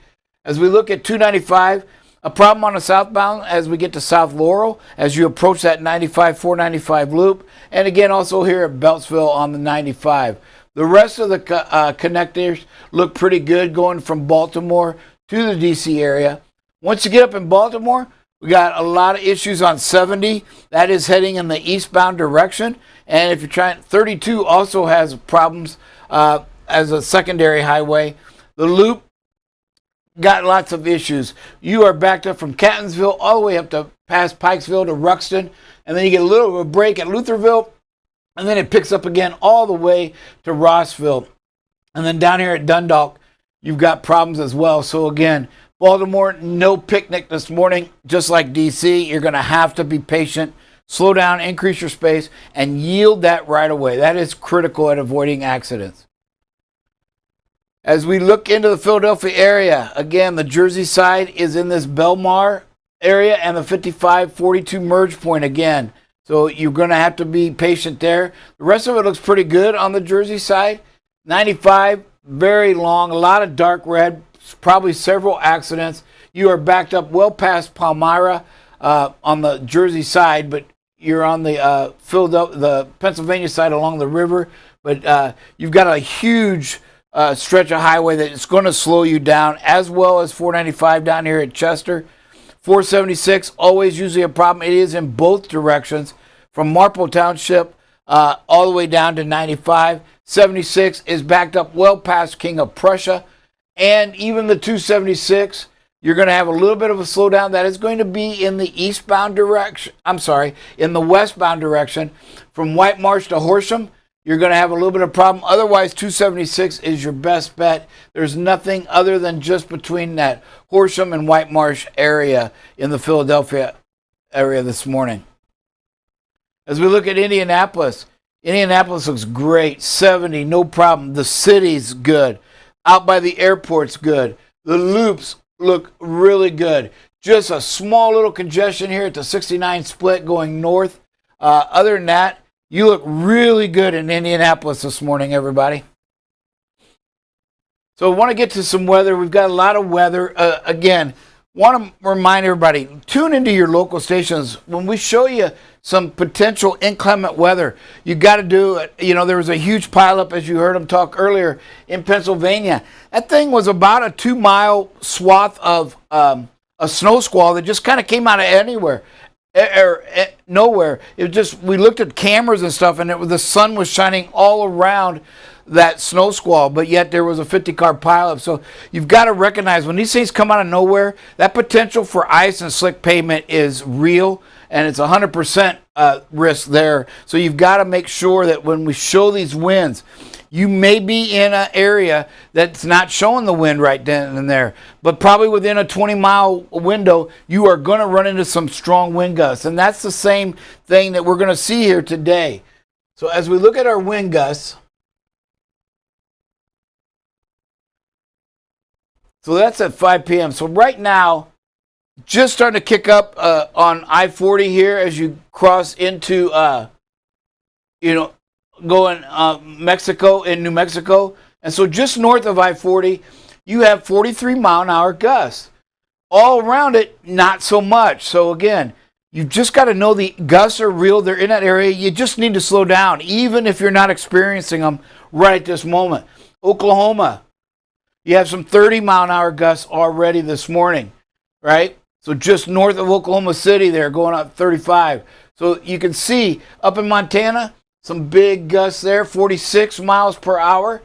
As we look at 295, a problem on the southbound as we get to South Laurel, as you approach that 95, 495 loop. And again, also here at Beltsville on the 95. The rest of the connectors look pretty good going from Baltimore to the DC area. Once you get up in Baltimore, we got a lot of issues on 70. That is heading in the eastbound direction. And if you're trying, 32 also has problems as a secondary highway. The loop got lots of issues. You are backed up from Catonsville all the way up to past Pikesville to Ruxton. And then you get a little of a break at Lutherville. And then it picks up again all the way to Rossville. And then down here at Dundalk, you've got problems as well. So again, Baltimore, no picnic this morning. Just like DC, you're going to have to be patient, slow down, increase your space, and yield that right away. That is critical at avoiding accidents. As we look into the Philadelphia area, again, the Jersey side is in this Belmar area and the 55-42 merge point again. So you're going to have to be patient there. The rest of it looks pretty good on the Jersey side. 95, very long, a lot of dark red, probably several accidents. You are backed up well past Palmyra on the Jersey side, but you're on the the Pennsylvania side along the river. But you've got a huge stretch of highway that is going to slow you down, as well as 495 down here at Chester. 476, always usually a problem. It is in both directions, from Marple Township all the way down to 95. 76 is backed up well past King of Prussia. And even the 276, you're going to have a little bit of a slowdown. That is going to be in the eastbound direction. I'm sorry, in the westbound direction from White Marsh to Horsham. you're going to have a little bit of problem. Otherwise, 276 is your best bet. There's nothing other than just between that Horsham and White Marsh area in the Philadelphia area this morning. As we look at Indianapolis, Indianapolis looks great. 70, no problem. The city's good. Out by the airport's good. The loops look really good. Just a small little congestion here at the 69 split going north. Other than that, you look really good in Indianapolis this morning, everybody. So I want to get to some weather. We've got a lot of weather. Again, want to remind everybody, tune into your local stations. When we show you some potential inclement weather, you got to do it. You know, there was a huge pileup, as you heard him talk earlier, in Pennsylvania. That thing was about a 2-mile swath of a snow squall that just kind of came out of anywhere. Nowhere. It just, we looked at cameras and stuff, and the sun was shining all around that snow squall, but yet there was a 50-car pileup. So you've got to recognize when these things come out of nowhere, that potential for ice and slick pavement is real, and it's 100% risk there. So you've got to make sure that when we show these winds, you may be in an area that's not showing the wind right then and there, but probably within a 20-mile window, you are going to run into some strong wind gusts. And that's the same thing that we're going to see here today. So as we look at our wind gusts, so that's at 5 p.m. So right now, just starting to kick up on I-40 here as you cross into, going Mexico in New Mexico. And so just north of I-40, you have 43-mile-an-hour gusts. All around it, not so much. So again, you've just got to know the gusts are real. They're in that area. You just need to slow down, even if you're not experiencing them right at this moment. Oklahoma, you have some 30-mile-an-hour gusts already this morning, right? So just north of Oklahoma City there, going up 35. So you can see up in Montana, some big gusts there, 46 miles per hour.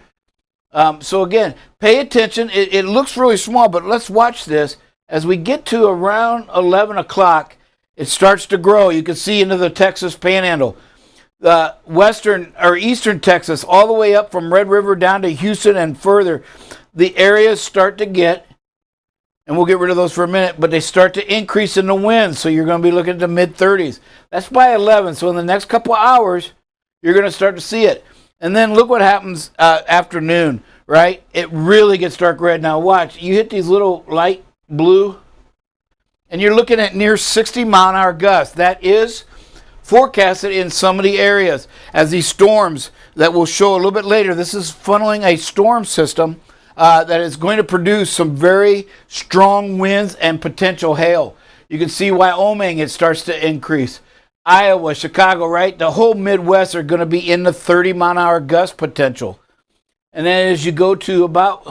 So again, pay attention. It looks really small, but let's watch this. As we get to around 11 o'clock, it starts to grow. You can see into the Texas Panhandle. The western or eastern Texas, all the way up from Red River down to Houston and further, the areas start to get, and we'll get rid of those for a minute, but they start to increase in the wind. So you're going to be looking at the mid-30s. That's by 11. So in the next couple of hours, you're going to start to see it. And then look what happens afternoon, right? It really gets dark red. Now watch, you hit these little light blue, and you're looking at near 60-mile-an-hour gusts. That is forecasted in some of the areas as these storms that we'll show a little bit later. This is funneling a storm system that is going to produce some very strong winds and potential hail. You can see Wyoming, it starts to increase. Iowa, Chicago, right? The whole Midwest are going to be in the 30-mile-an-hour gust potential. And then as you go to about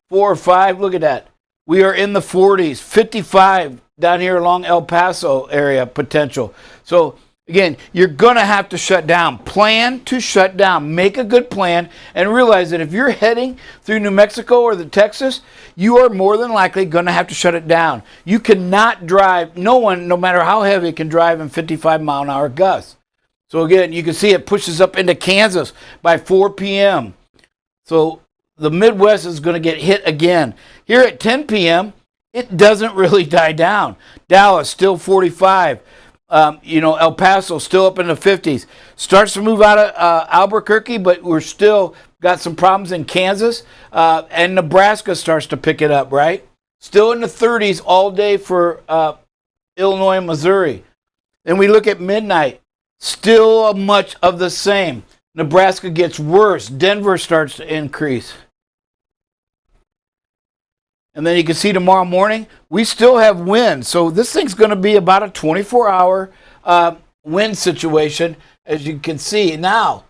4 or 5, look at that. We are in the 40s, 55 down here along El Paso area potential. So again, you're going to have to shut down. Plan to shut down. Make a good plan and realize that if you're heading through New Mexico or the Texas, you are more than likely going to have to shut it down. You cannot drive. No one, no matter how heavy, can drive in 55-mile-an-hour gusts. So again, you can see it pushes up into Kansas by 4 p.m. So the Midwest is going to get hit again. Here at 10 p.m., it doesn't really die down. Dallas, still 45. El Paso still up in the 50s. Starts to move out of Albuquerque, but we're still got some problems in Kansas. And Nebraska starts to pick it up, right? Still in the 30s all day for Illinois and Missouri. Then we look at midnight. Still much of the same. Nebraska gets worse. Denver starts to increase. And then you can see tomorrow morning, we still have wind. So this thing's going to be about a 24-hour wind situation, as you can see. Now,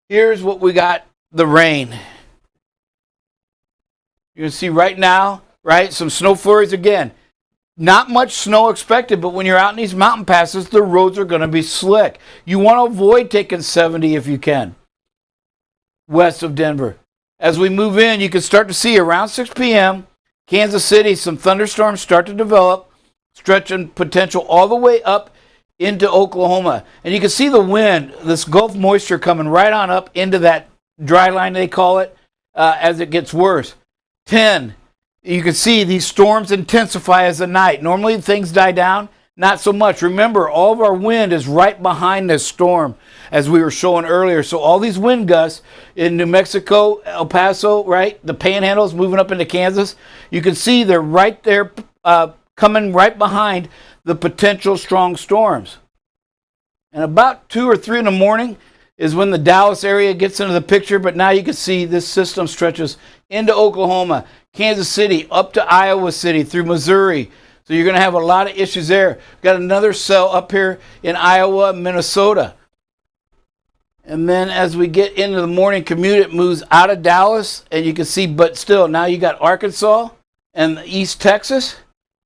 here's what we got, the rain. You can see right now, right, some snow flurries again. Not much snow expected, but when you're out in these mountain passes, the roads are going to be slick. You want to avoid taking 70 if you can, west of Denver. As we move in, you can start to see around 6 p.m., Kansas City, some thunderstorms start to develop, stretching potential all the way up into Oklahoma. And you can see the wind, this Gulf moisture coming right on up into that dry line, they call it, as it gets worse. 10, you can see these storms intensify as the night. Normally things die down, not so much. Remember, all of our wind is right behind this storm, as we were showing earlier. So all these wind gusts in New Mexico, El Paso, right? The Panhandle's moving up into Kansas. You can see they're right there, coming right behind the potential strong storms. And about 2 or 3 in the morning is when the Dallas area gets into the picture, but now you can see this system stretches into Oklahoma, Kansas City, up to Iowa City, through Missouri. So you're going to have a lot of issues there. Got another cell up here in Iowa, Minnesota. And then as we get into the morning commute, it moves out of Dallas, and you can see, but still, now you got Arkansas and East Texas.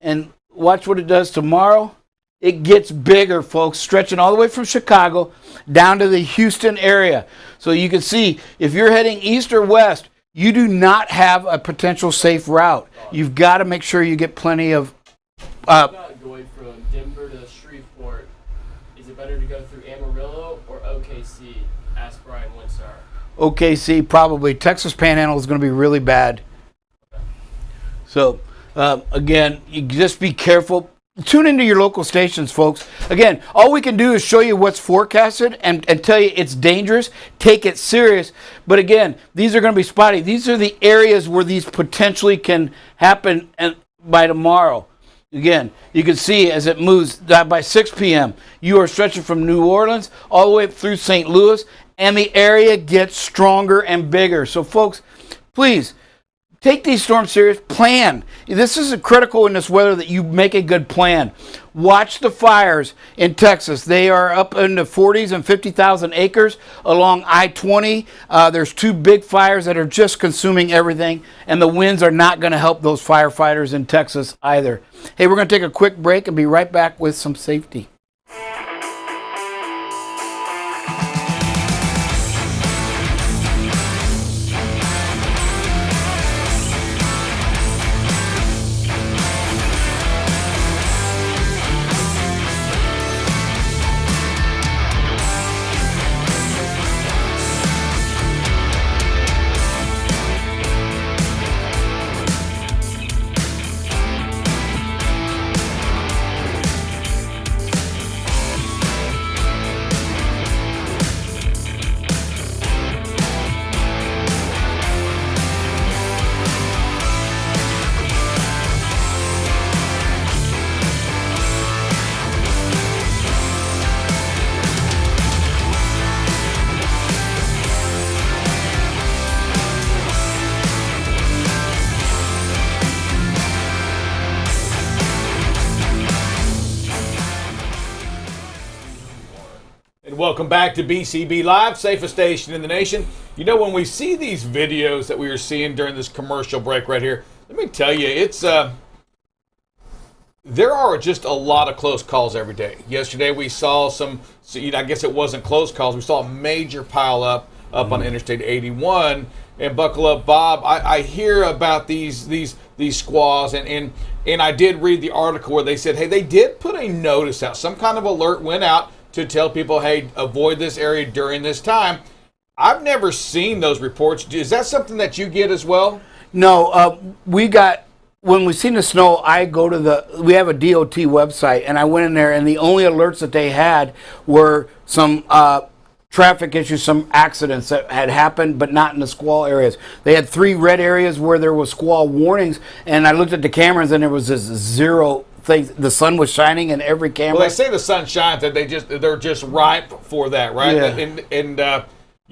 And watch what it does tomorrow. It gets bigger, folks, stretching all the way from Chicago down to the Houston area. So you can see, if you're heading east or west, you do not have a potential safe route. You've got to make sure you get plenty of... going from Denver to Shreveport, is it better to go through Amarillo or OKC? Ask Brian Winstar. OKC, probably. Texas Panhandle is going to be really bad. So, again, you just be careful. Tune into your local stations, folks. Again, all we can do is show you what's forecasted and tell you it's dangerous. Take it serious. But again, these are going to be spotty. These are the areas where these potentially can happen by tomorrow. Again, you can see as it moves by 6 p.m., you are stretching from New Orleans all the way up through St. Louis, and the area gets stronger and bigger. So, folks, please, take these storms serious. Plan. This is critical in this weather that you make a good plan. Watch the fires in Texas. They are up in the 40s and 50,000 acres along I-20. There's 2 big fires that are just consuming everything, and the winds are not going to help those firefighters in Texas either. Hey, we're going to take a quick break and be right back with some safety. Welcome back to BCB Live, safest station in the nation. You know, when we see these videos that we were seeing during this commercial break right here, let me tell you, it's there are just a lot of close calls every day. Yesterday we saw some, I guess it wasn't close calls, we saw a major pile up on Interstate 81. And buckle up, Bob, I hear about these squaws, and I did read the article where they said, hey, they did put a notice out, some kind of alert went out to tell people, hey, avoid this area during this time. I've never seen those reports. Is that something that you get as well? No, when we seen the snow, I go to we have a DOT website, and I went in there, and the only alerts that they had were some traffic issues, some accidents that had happened, but not in the squall areas. They had 3 red areas where there was squall warnings, and I looked at the cameras, and there was this 0 thing. The sun was shining in every camera. Well, they say the sun shines, that they're just ripe for that, right? Yeah. And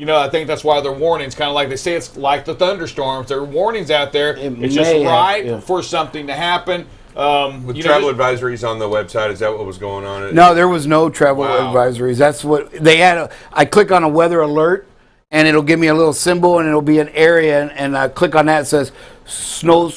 I think that's why their warnings, kind of like they say, it's like the thunderstorms. There are warnings out there. It's just ripe for something to happen. With travel advisories on the website, is that what was going on? No, there was no travel advisories. That's what they had. I click on a weather alert, and it'll give me a little symbol, and it'll be an area, and I click on that. It says snow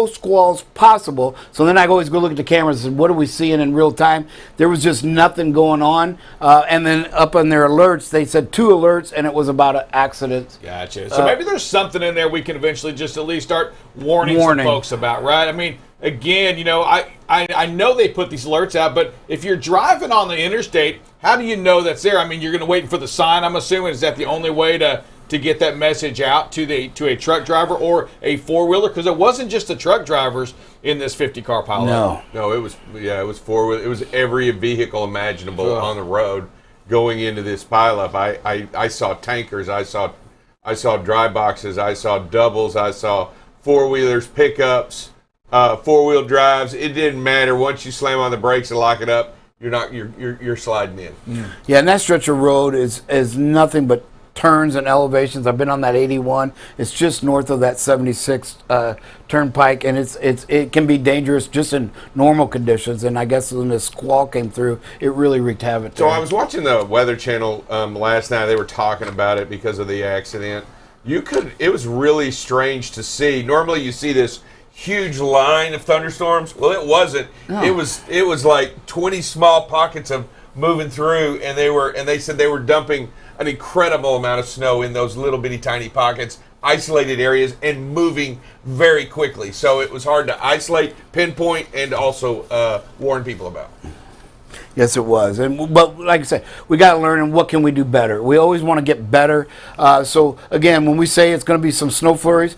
squalls possible. So then I always go look at the cameras and what are we seeing in real time. There was just nothing going on. And then up on their alerts, they said 2 alerts, and it was about an accident. Gotcha. So maybe there's something in there we can eventually just at least start warning some folks about, right? I mean, again, I know they put these alerts out, but if you're driving on the interstate, how do you know that's there? I mean, you're going to wait for the sign, I'm assuming. Is that the only way to get that message out to a truck driver or a four-wheeler? Because it wasn't just the truck drivers in this 50-car pileup. No, it was four-wheeler. It was every vehicle imaginable on the road going into this pileup. I saw tankers, I saw dry boxes, I saw doubles, I saw four-wheelers, pickups, four-wheel drives. It didn't matter. Once you slam on the brakes and lock it up, you're sliding in. Yeah, and that stretch of road is nothing but turns and elevations. I've been on that 81. It's just north of that 76 turnpike, and it can be dangerous just in normal conditions. And I guess when the squall came through, it really wreaked havoc there. So I was watching the Weather Channel last night. They were talking about it because of the accident. It was really strange to see. Normally you see this huge line of thunderstorms. Well, it wasn't. No. It was like 20 small pockets of moving through, and they said they were dumping an incredible amount of snow in those little bitty tiny pockets, isolated areas, and moving very quickly. So it was hard to isolate, pinpoint, and also warn people about. Yes, it was. But like I said, we got to learn, and what can we do better? We always want to get better. So again, when we say it's going to be some snow flurries,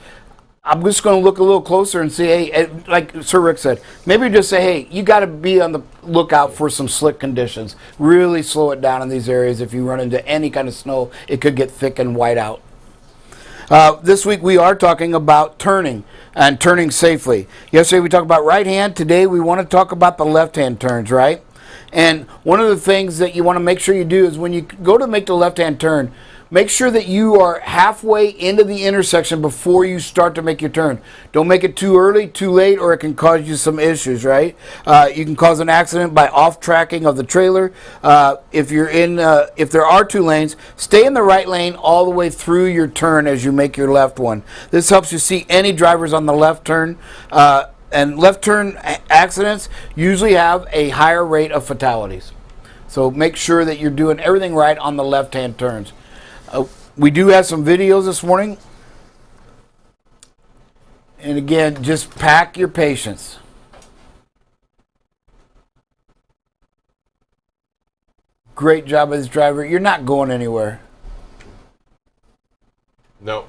I'm just going to look a little closer and see, hey, like Sir Rick said, maybe just say, hey, you got to be on the lookout for some slick conditions. Really slow it down in these areas. If you run into any kind of snow, it could get thick and white out. This week we are talking about turning and turning safely. Yesterday we talked about right hand. Today we want to talk about the left hand turns, right? And one of the things that you want to make sure you do is when you go to make the left hand turn, make sure that you are halfway into the intersection before you start to make your turn. Don't make it too early, too late, or it can cause you some issues, right? You can cause an accident by off-tracking of the trailer. If there are two lanes, stay in the right lane all the way through your turn as you make your left one. This helps you see any drivers on the left turn. And left turn accidents usually have a higher rate of fatalities. So make sure that you're doing everything right on the left-hand turns. We do have some videos this morning. And again, just pack your patience. Great job of this driver. You're not going anywhere. No.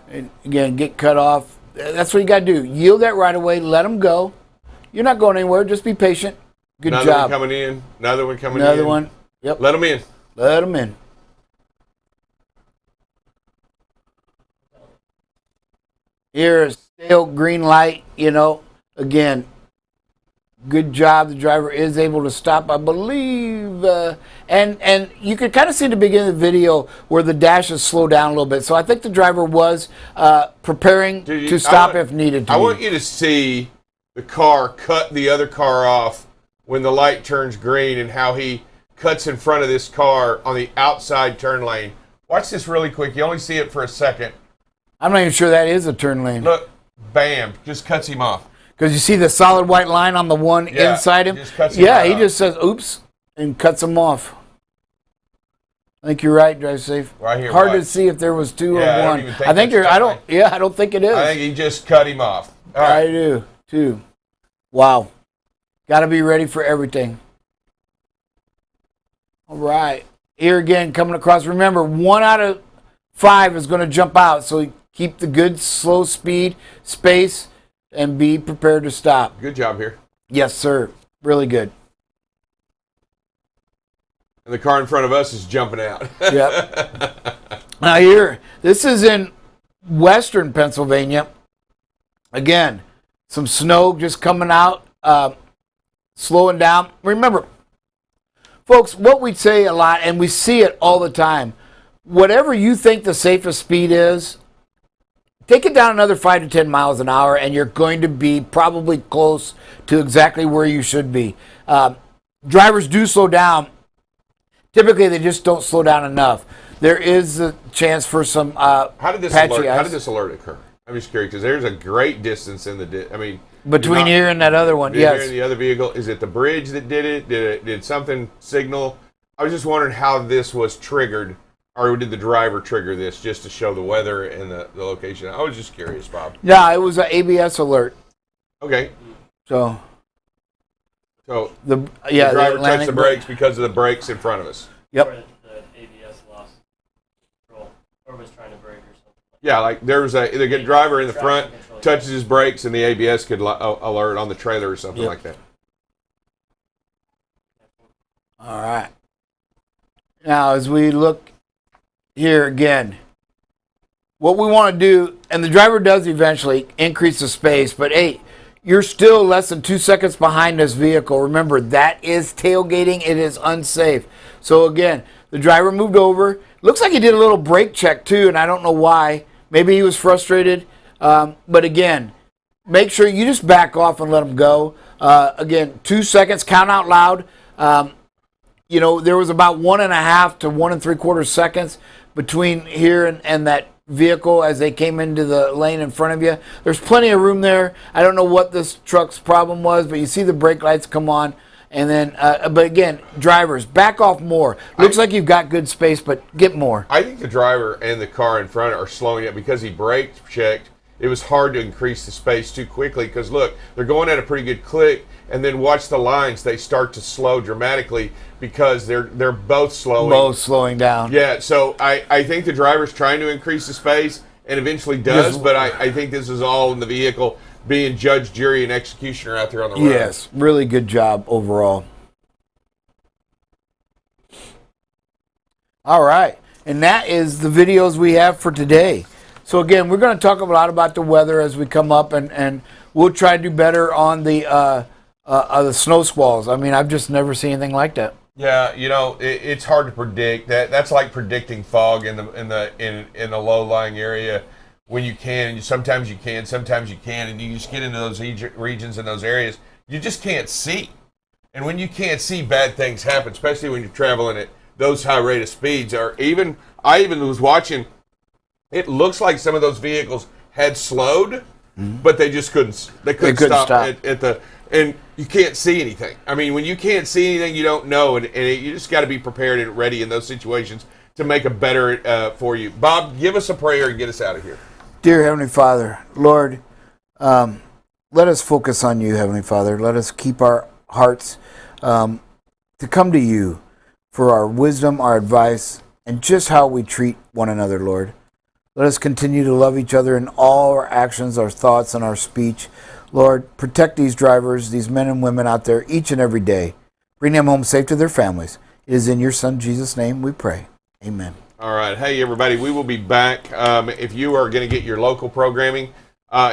And again, get cut off. That's what you got to do. Yield that right away. Let them go. You're not going anywhere. Just be patient. Good job. Another one coming in. Another one coming in. Another one. Yep. Let them in. Let them in. Here's still green light, Again, good job. The driver is able to stop, I believe. And you could kind of see at the beginning of the video where the dashes slow down a little bit. So I think the driver was preparing to stop if needed to. I want you to see the car cut the other car off when the light turns green and how he cuts in front of this car on the outside turn lane. Watch this really quick. You only see it for a second. I'm not even sure that is a turn lane. Look, bam, just cuts him off. Because you see the solid white line on the one inside him? Just cuts him he just says, oops, and cuts him off. I think you're right, drive safe. Right here. Hard to see if there was two or one. I don't think it is. I think he just cut him off. All right. I do, too. Wow. Got to be ready for everything. All right. Here again, coming across. Remember, 1 out of 5 is going to jump out. So keep the good slow speed, space, and be prepared to stop. Good job here. Yes, sir. Really good. And the car in front of us is jumping out. Yep. Now here, this is in western Pennsylvania. Again, some snow just coming out. Slowing down. Remember, folks, what we say a lot, and we see it all the time, whatever you think the safest speed is, take it down another 5 to 10 miles an hour, and you're going to be probably close to exactly where you should be. Drivers do slow down. Typically, they just don't slow down enough. There is a chance for some How did this alert occur? I'm just curious, because there's a great distance in the... between here and that other one, yes. Here and the other vehicle. Is it the bridge that did it? Did something signal? I was just wondering how this was triggered or did the driver trigger this just to show the weather and the location? I was just curious, Bob. Yeah, it was an ABS alert. Okay. So the driver touched the brakes because of the brakes in front of us. Yep. Or the ABS lost control, or was trying to brake or something. Yeah, like there was the driver in the front touches his brakes and the ABS could alert on the trailer or something like that. All right. Now, as we look here again, what we want to do, and the driver does eventually increase the space, but hey, you're still less than 2 seconds behind this vehicle. Remember, that is tailgating. It is unsafe. So again, the driver moved over. Looks like he did a little brake check too, and I don't know why. Maybe he was frustrated. But again, make sure you just back off and let him go. Again, 2 seconds, count out loud. You know, there was about 1.5 to 1 3/4 seconds between here and that vehicle as they came into the lane in front of you. There's plenty of room there. I don't know what this truck's problem was, but you see the brake lights come on. And then, but again, drivers, back off more. Looks like you've got good space, but get more. I think the driver and the car in front are slowing up because he brake checked. It was hard to increase the space too quickly because, look, they're going at a pretty good click, and then watch the lines. They start to slow dramatically because they're both slowing. Both slowing down. Yeah, so I think the driver's trying to increase the space and eventually does, but I think this is all in the vehicle being judge, jury, and executioner out there on the road. Yes, really good job overall. All right, and that is the videos we have for today. So again, we're going to talk a lot about the weather as we come up, and we'll try to do better on the snow squalls. I mean, I've just never seen anything like that. Yeah, you know, it's hard to predict. That's like predicting fog in the low-lying area when you can. And sometimes you can, sometimes you can't, and you just get into those regions and those areas you just can't see. And when you can't see, bad things happen, especially when you're traveling at those high rate of speeds. Or I even was watching. It looks like some of those vehicles had slowed, but they just couldn't. They couldn't stop. At the. And you can't see anything. I mean, when you can't see anything, you don't know, and you just got to be prepared and ready in those situations to make a better for you. Bob, give us a prayer and get us out of here. Dear Heavenly Father, Lord, let us focus on you, Heavenly Father. Let us keep our hearts to come to you for our wisdom, our advice, and just how we treat one another, Lord. Let us continue to love each other in all our actions, our thoughts, and our speech. Lord, protect these drivers, these men and women out there each and every day. Bring them home safe to their families. It is in your Son, Jesus' name, we pray. Amen. All right. Hey, everybody, we will be back. If you are going to get your local programming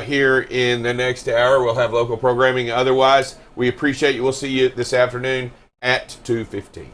here in the next hour, we'll have local programming. Otherwise, we appreciate you. We'll see you this afternoon at 2:15.